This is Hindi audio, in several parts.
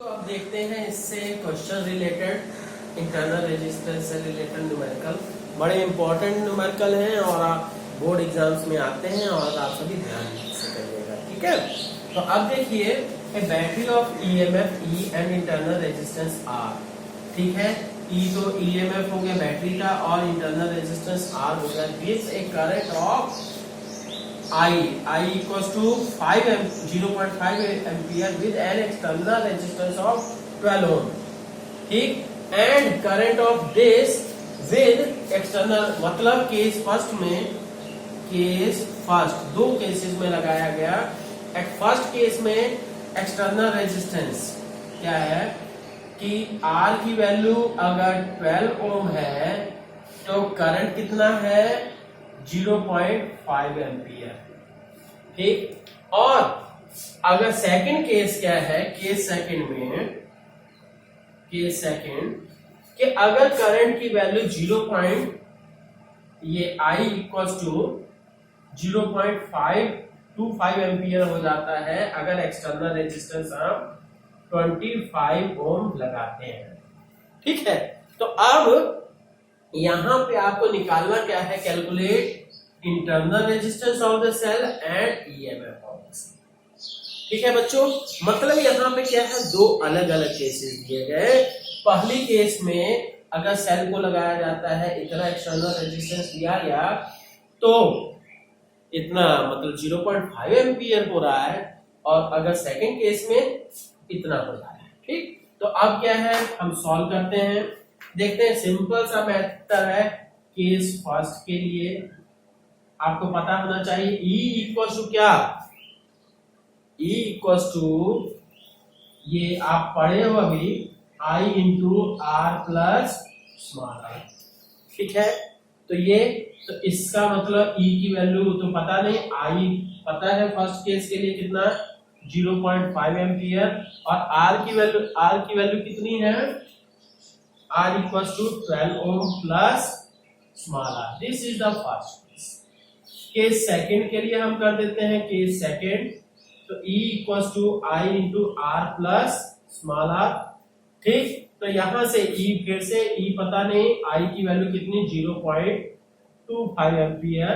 तो अब देखते हैं इससे क्वेश्चन रिलेटेड इंटरनल रेजिस्टेंस से रिलेटेड न्यूमेरिकल बड़े इंपॉर्टेंट न्यूमेरिकल हैं और आप बोर्ड एग्जाम्स में आते हैं और आप सभी ध्यान से करिएगा। ठीक है, तो अब देखिए a battery of EMF E and internal resistance R. ठीक है, ई तो ईएमएफ हो गया बैटरी का और इंटरनल रेजिस्टेंस आर हो गया। Gives A current of I equals to 0.5 ampere with an external resistance of 12 ohm. ठीक, and current of this with external मतलब केस फर्स्ट में, केस फर्स्ट दो केसेस में लगाया गया। एट फर्स्ट केस में एक्सटर्नल रेजिस्टेंस क्या है कि R की वैल्यू अगर 12 ओम है तो करंट कितना है 0.5 एम्पियर। ठीक, और अगर सेकंड केस क्या है, केस सेकंड में, केस सेकंड कि अगर करंट की वैल्यू ये I इक्वल्स टू 0.525 एम्पियर हो जाता है अगर एक्सटर्नल रेजिस्टेंस हम 25 ओम लगाते हैं। ठीक है, तो अब यहां पे आपको निकालना क्या है, calculate internal resistance of the cell and EMF of the cell. ठीक है बच्चों, मतलब यहां पे क्या है, दो अलग अलग केसेस दिए गए। पहली केस में अगर सेल को लगाया जाता है इतना एक्सटर्नल रेजिस्टेंस दिया गया तो इतना मतलब 0.5 एम्पियर हो रहा है, और अगर सेकंड केस में इतना हो रहा है। ठीक, तो अब क्या है, हम सॉल्व करते हैं। देखते हैं, सिंपल सा मेथड है। केस फर्स्ट के लिए आपको पता होना चाहिए E इक्वल टू क्या, E इक्वल टू ये आप पढ़े हो अभी I into R plus small r। ठीक है, तो ये तो इसका मतलब E की वैल्यू तो पता नहीं, I पता है फर्स्ट केस के लिए कितना 0.5 एम्पियर, और R की वैल्यू कितनी है, R equals to 12 ohm plus small r. This is the first case. Case second के लिए हम कर देते हैं केस सेकंड, तो E equals to I into R plus small r। ठीक, तो यहां से E फिर से E पता नहीं, I की वैल्यू कितनी 0.25 एम्पियर,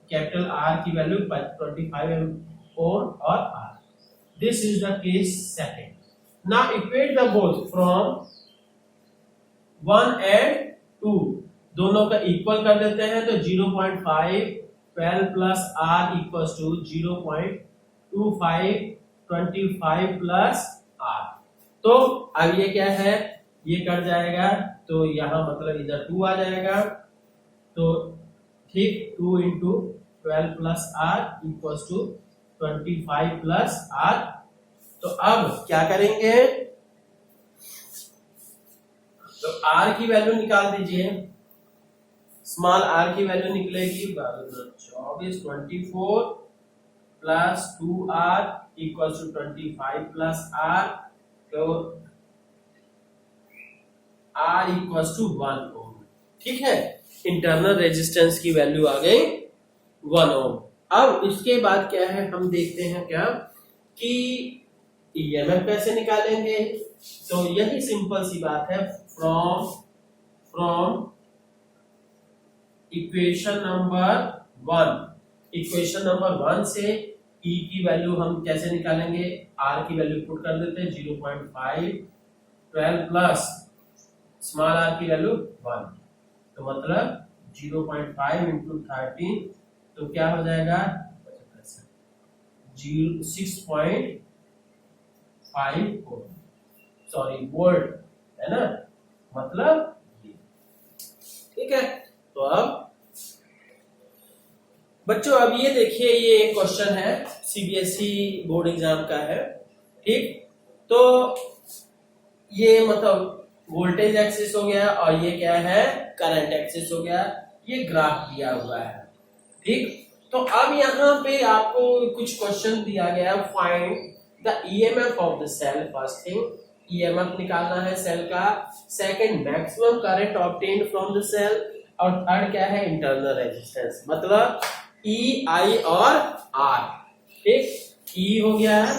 कैपिटल R की वैल्यू 25 ohm और R। This is the case second. Now equate the both from 1 and 2, दोनों का इक्वल कर देते हैं तो 0.5 12 plus R equals to 0.25 25 plus R। तो अब ये क्या है, ये कट जाएगा तो यहां मतलब इधर 2 आ जाएगा, तो ठीक 2 into 12 plus R equals to 25 plus R। तो अब क्या करेंगे, तो R की वैल्यू निकाल दीजिए। स्मॉल r की वैल्यू निकलेगी 24 plus 2R equal to 25 plus R, तो R इक्वल टू 1 ओम। ठीक है, इंटरनल रेजिस्टेंस की वैल्यू आ गई 1 ओम। अब इसके बाद क्या है, हम देखते हैं क्या कि ईएमएफ कैसे निकालेंगे। तो यही सिंपल सी बात है, फ्रॉम इक्वेशन नंबर 1 से E की वैल्यू हम कैसे निकालेंगे, R की वैल्यू पुट कर देते हैं 0.5 12 प्लस स्मॉल r की वैल्यू 1, तो मतलब 0.5 इंटू 13, तो क्या हो जाएगा 6.5 सॉरी वोल्ट है ना, मतलब ये। ठीक है, तो अब बच्चों अब ये देखिए, ये क्वेश्चन है सीबीएसई बोर्ड एग्जाम का है। ठीक, तो ये मतलब वोल्टेज एक्सिस हो गया और ये क्या है, करंट एक्सिस हो गया, ये ग्राफ दिया हुआ है। ठीक, तो अब यहाँ पे आपको कुछ क्वेश्चन दिया गया, find the EMF of the cell. First thing EMF निकालना है सेल का, second maximum current obtained from the cell, और थर्ड क्या है, इंटरनल रेजिस्टेंस, मतलब ई आई और आर। ठीक, ई हो गया है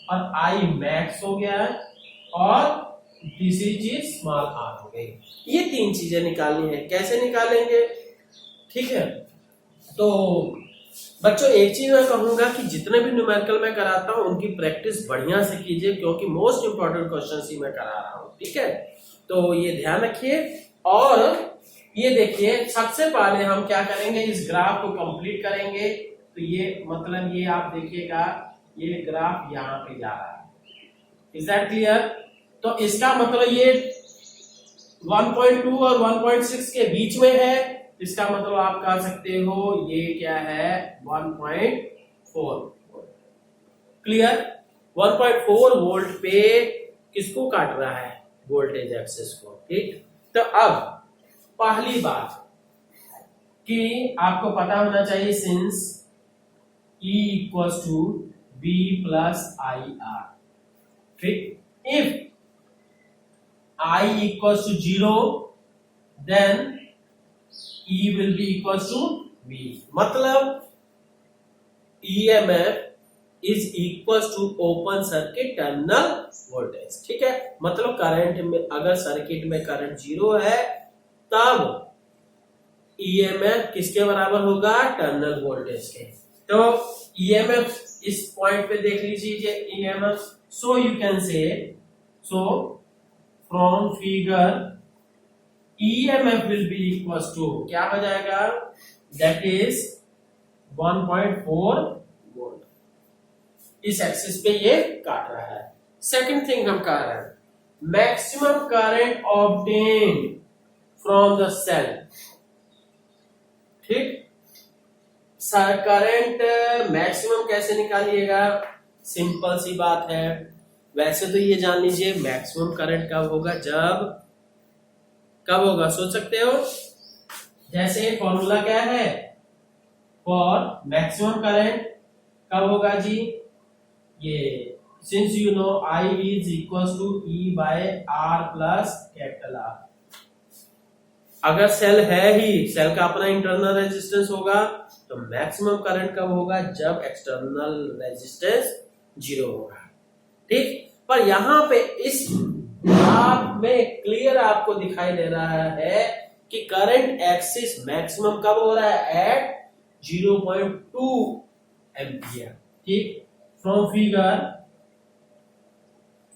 और आई मैक्स हो गया है और तीसरी चीज स्मॉल आर हो गई। ये 3 चीजें निकालनी है। कैसे निकालेंगे? ठीक है, तो बच्चों एक चीज मैं कहूंगा कि जितने भी न्यूमेरिकल मैं कराता हूं उनकी प्रैक्टिस बढ़िया से कीजिए, क्योंकि मोस्ट इंपॉर्टेंट क्वेश्चन ही मैं करा रहा हूं। ठीक है, तो ये ध्यान रखिए। और ये देखिए, सबसे पहले हम क्या करेंगे, इस ग्राफ को कंप्लीट करेंगे। तो ये मतलब ये आप देखिएगा, ये ग्राफ यहाँ पे जा रहा है। Is that clear? तो इसका मतलब ये 1.2 और 1.6 के बीच में है। इसका मतलब आप कह सकते हो ये क्या है, 1.4। क्लियर? 1.4 वोल्ट पे किसको काट रहा है? वोल्टेज एक्सिस को। ठीक, तो अब पहली बात कि आपको पता होना चाहिए, since E equals to V plus IR। ठीक, if I equals to 0 then E will be equals to V। मतलब EMF is equals to open circuit terminal voltage. ठीक है, मतलब करंट में, अगर सर्किट में करंट 0 है तब EMF किसके बराबर होगा? टर्मिनल वोल्टेज के। तो EMF इस पॉइंट पे देख लीजिए, EMF, so you can say, so from figure EMF will be equals to, क्या हो जाएगा? That is 1.4 volt. इस एक्सिस पे ये काट रहा है। सेकंड थिंग हम कह रहे हैं, maximum current obtained from the cell. ठीक, करंट मैक्सिमम कैसे निकालिएगा? सिंपल सी बात है। वैसे तो ये जान लीजिए मैक्सिमम करंट कब होगा, कब होगा सोच सकते हो? जैसे फॉर्मूला क्या है फॉर मैक्सिमम करंट, कब होगा जी? ये since you know I is equals to E by R plus capital R। अगर सेल है ही, सेल का अपना इंटरनल रेजिस्टेंस होगा, तो मैक्सिमम करंट कब होगा? जब एक्सटर्नल रेजिस्टेंस 0 होगा। ठीक, पर यहां पे इस ग्राफ में क्लियर आपको दिखाई दे रहा है कि करंट एक्सिस मैक्सिमम कब हो रहा है? At 0.2 ampere. ठीक, फ्रॉम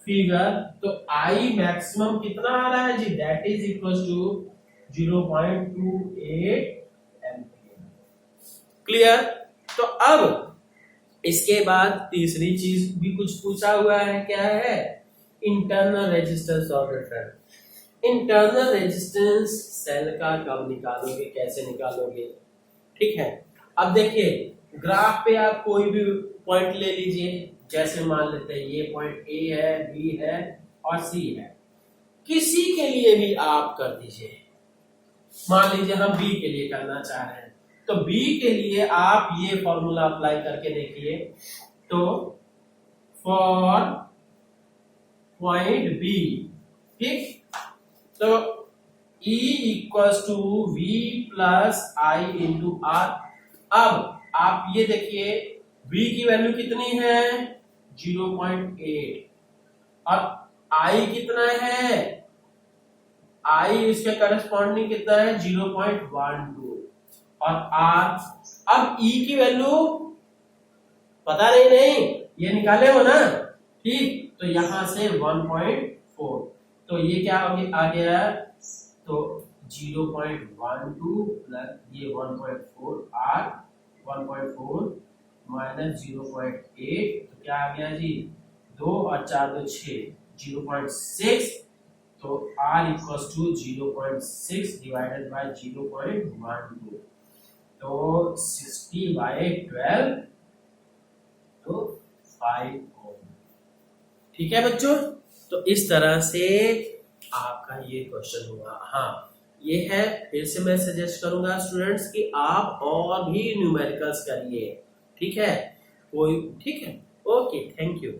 फिगर तो I मैक्सिमम कितना आ रहा है जी? That is equal to 0.28 ampere. Clear? तो अब इसके बाद तीसरी चीज भी कुछ पूछा हुआ है, क्या है? Internal resistance of the cell. Internal resistance cell का कब निकालोगे, कैसे निकालोगे? ठीक है, अब देखिए ग्राफ पे आप कोई भी पॉइंट ले लीजिए, जैसे मान लेते हैं ये पॉइंट A है, B है और C है। किसी के लिए भी आप कर दीजिए। मान लीजिए हम B के लिए करना चाह रहे हैं, तो B के लिए आप ये फॉर्मूला अप्लाई करके देखिए। तो फॉर पॉइंट B, ठीक, तो E equals to V plus I into R। अब आप ये देखिए V की वैल्यू कितनी है? 0.8 और I कितना है? I इसके करस्पॉन्डिंग कितना है? 0.12 और R। अब E की वैल्यू पता नहीं, ये निकाले हो ना? ठीक, तो यहां से 1.4, तो ये क्या आ गया? तो 0.12 प्लस ये 1.4 R, 1.4 माइनस 0.8, तो क्या आ गया जी? 2 और 4 2 6, 0.6। तो R equals to 0.6 divided by 0.12, तो 60/12, तो 5 ओम। ठीक है बच्चों, तो इस तरह से आपका ये क्वेश्चन हुआ। हाँ, ये है, फिर से मैं सजेस्ट करूंगा स्टूडेंट्स कि आप और भी न्यूमेरिकल्स करिए। ठीक है, कोई, ठीक है, ओके, थैंक यू।